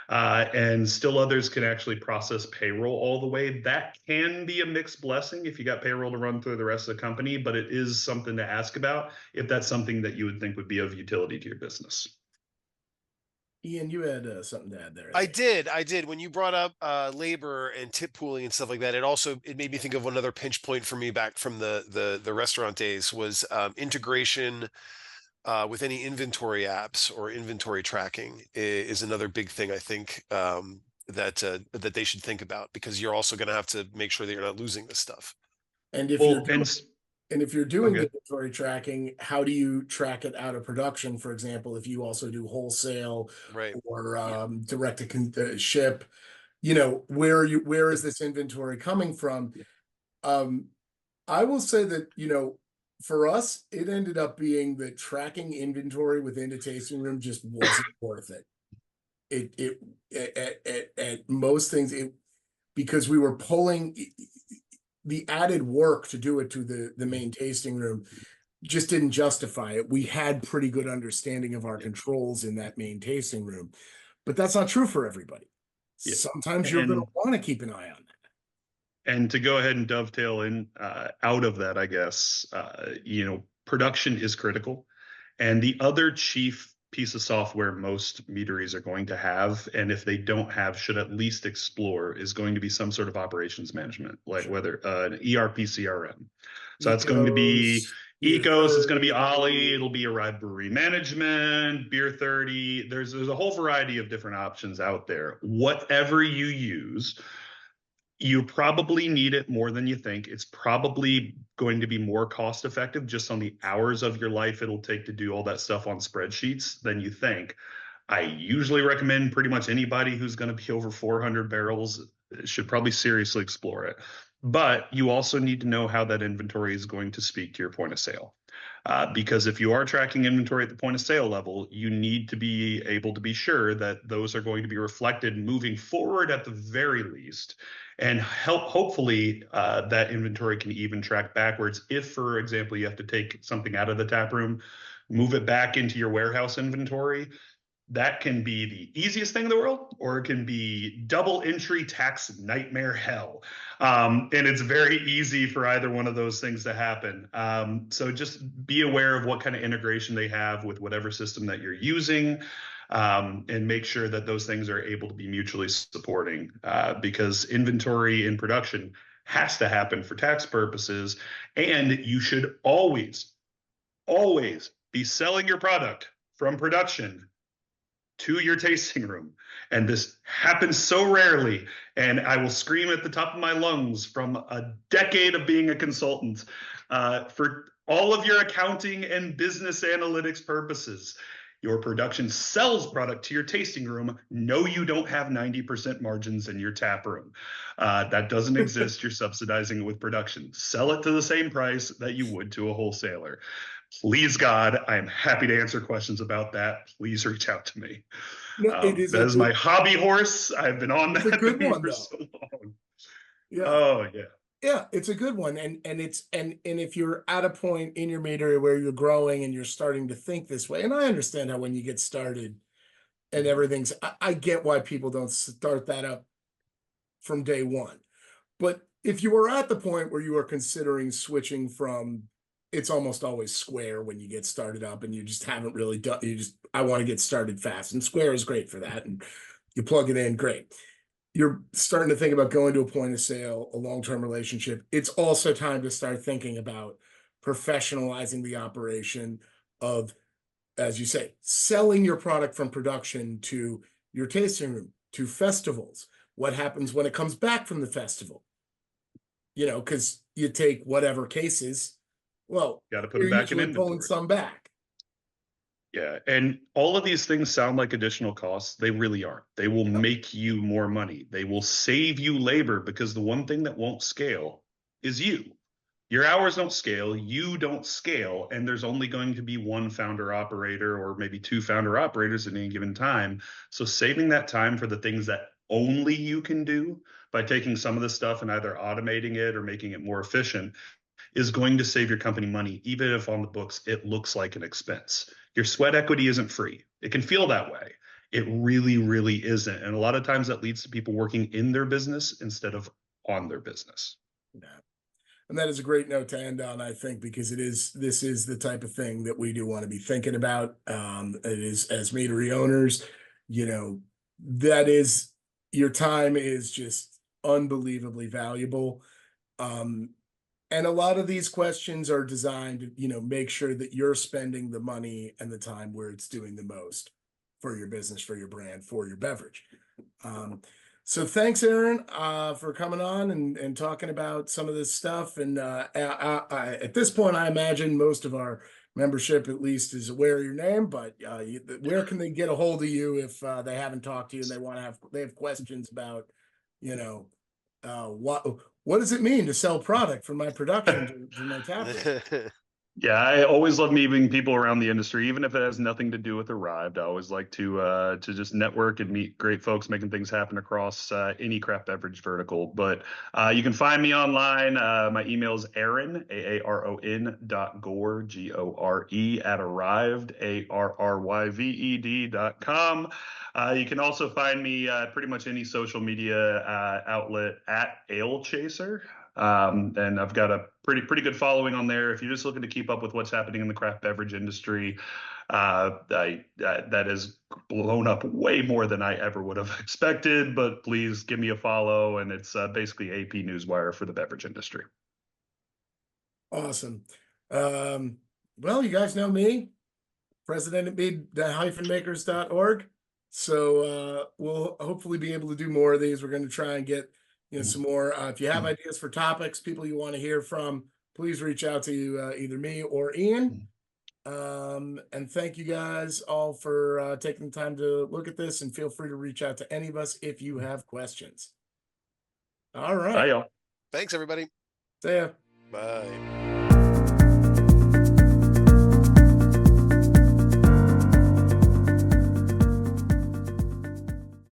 And still others can actually process payroll all the way. That can be a mixed blessing if you got payroll to run through the rest of the company, but it is something to ask about if that's something that you would think would be of utility to your business. Ian, you had something to add there. I did. When you brought up labor and tip pooling and stuff like that, it made me think of another pinch point for me back from the restaurant days was integration with any inventory apps or inventory tracking is another big thing I think that they should think about, because you're also going to have to make sure that you're not losing this stuff. And if And if you're doing Okay. inventory tracking, how do you track it out of production? For example, if you also do wholesale Right. or Yeah. direct to ship, where is this inventory coming from? Um, I will say that, for us, it ended up being that tracking inventory within a tasting room just wasn't worth it. At most things, because we were pulling the added work to do it to the main tasting room just didn't justify it. We had pretty good understanding of our Yeah. controls in that main tasting room, but that's not true for everybody. Yeah. Sometimes you're going to And want to keep an eye on that. and to go ahead and dovetail in out of that, I guess, production is critical. And the other chief piece of software most meaderies are going to have, and if they don't have, should at least explore, is going to be some sort of operations management, like Sure. whether an ERP CRM. So that's going to be Ecos, Beer Ecos, it's going to be 30. Ollie, it'll be Arryved Brewery Management, Beer 30. There's a whole variety of different options out there. Whatever you use, you probably need it more than you think. It's probably going to be more cost effective just on the hours of your life it'll take to do all that stuff on spreadsheets than you think. I usually recommend pretty much anybody who's going to be over 400 barrels should probably seriously explore it. But you also need to know how that inventory is going to speak to your point of sale. Because if you are tracking inventory at the point of sale level, you need to be able to be sure that those are going to be reflected moving forward at the very least, and hopefully that inventory can even track backwards. If, for example, you have to take something out of the tap room, move it back into your warehouse inventory, that can be the easiest thing in the world, or it can be double entry tax nightmare hell. And it's very easy for either one of those things to happen. So just be aware of what kind of integration they have with whatever system that you're using, and make sure that those things are able to be mutually supporting, because inventory in production has to happen for tax purposes. And you should always be selling your product from production to your tasting room. And this happens so rarely. And I will scream at the top of my lungs from a decade of being a consultant, for all of your accounting and business analytics purposes. Your production sells product to your tasting room. No, you don't have 90% margins in your tap room. That doesn't exist. You're subsidizing it with production. Sell it to the same price that you would to a wholesaler. Please, God, I am happy to answer questions about that. Please reach out to me. No, That is my hobby horse. I've been on it's a that good thing one for though. so long. Yeah. Oh, yeah. Yeah, it's a good one. And if you're at a point in your mate area where you're growing and you're starting to think this way, and I understand how when you get started and everything's, I get why people don't start that up from day one. But if you are at the point where you are considering switching from, it's almost always Square when you get started up and you just haven't really done, I want to get started fast. And Square is great for that. And you plug it in, great. You're starting to think about going to a point of sale, a long-term relationship. It's also time to start thinking about professionalizing the operation of, as you say, selling your product from production to your tasting room, to festivals. What happens when it comes back from the festival? Because you take whatever cases, well, Got to put you're them back in usually pulling inventory. some back. Yeah, and all of these things sound like additional costs. They really aren't. They will make you more money. They will save you labor, because the one thing that won't scale is you. Your hours don't scale, you don't scale, and there's only going to be one founder operator or maybe two founder operators at any given time. So saving that time for the things that only you can do by taking some of the stuff and either automating it or making it more efficient is going to save your company money, even if on the books it looks like an expense. Your sweat equity isn't free. It can feel that way. It really, really isn't. And a lot of times that leads to people working in their business instead of on their business. Yeah. And that is a great note to end on, I think, because this is the type of thing that we do want to be thinking about. It is, as Meadery owners, that is, your time is just unbelievably valuable. And a lot of these questions are designed to, make sure that you're spending the money and the time where it's doing the most for your business, for your brand, for your beverage. So thanks, Aaron, for coming on and talking about some of this stuff. And at this point, I imagine most of our membership, at least, is aware of your name. But where can they get a hold of you if they haven't talked to you and they have questions about, you know, what does it mean to sell product from my production to my tap room? Yeah, I always love meeting people around the industry, even if it has nothing to do with Arryved. I always like to just network and meet great folks making things happen across any craft beverage vertical. But you can find me online. My email is Aaron, AARON.Gore, GORE at Arryved, ARRYVED.com. You can also find me pretty much any social media outlet at Ale Chaser. And I've got a pretty good following on there. If you're just looking to keep up with what's happening in the craft beverage industry, that has blown up way more than I ever would have expected. But please give me a follow, and it's basically AP Newswire for the beverage industry. Awesome. Well, you guys know me, president at Mead-makers.org. So we'll hopefully be able to do more of these. We're going to try and get some more. If you have ideas for topics, people you want to hear from, please reach out to either me or Ian. And thank you guys all for taking the time to look at this, and feel free to reach out to any of us if you have questions. All right. Bye, y'all. Thanks, everybody. See ya. Bye.